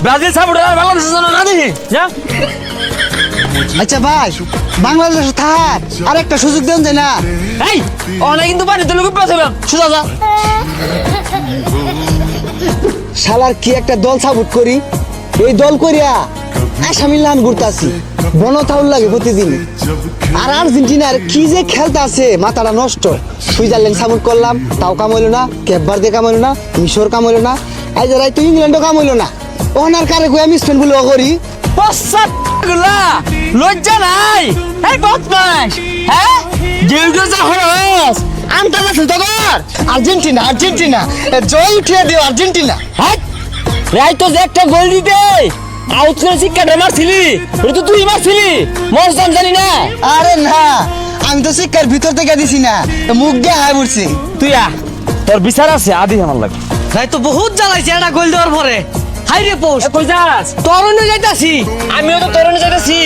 Brazil supporter বাংলাদেশের জন্য না দেখি যা। আচ্ছা ভাই, বাংলাদেশে থাক আর একটা সুযোগ দেন যায় না? এই অনেক কিন্তু পানি তুলে গুপ্ত ছিলাম সুজা যা। শালার কি একটা দল সাপোর্ট করি, এই দল করিয়া আসামি লান ঘুরতাছি, বনতাউল লাগে প্রতিদিন। আর আর্জেন্টিনার কি যে খেলতে আছে, মাথাটা নষ্ট। সুইজারল্যান্ড সাপোর্ট করলাম, তাও কাম হইলো না। কেপ ভার্দে কাম হইলো না, মিশর কাম হইলো না, আজ রাই তো ইংল্যান্ডও কাম হইলো না। ওনার কারে কই আমি স্পেন বলে করি। পশ্চাৎ গুলা লজ্জা নাই। এই বদমাশ, হ্যাঁ যেউটো যা হরস আমটা না সুতগর। আর্জেন্টিনা আর্জেন্টিনা জয় উঠিয়ে দিও আর্জেন্টিনা। হ্যাঁ রাই তো যে একটা গোল দিতে আউট করে শিক্ষাটা মারছিলি, ওটা তো তুই মারছিলি, মরসাম জানি না। আরে না, আমি তো শিক্ষার ভিতর থেকে দিছি না, মুখ দিয়ে হাই পড়ছি। তুই তোর বিচার আছে আদি আমার লাগে। ভাই তো বহুত জ্বালাইছে এটা গোল দেওয়ার পরে। হাই রে পোস্ট কই যাস? তরুণে যাইতাছি। আমিও তো তরুণে যাইতেছি।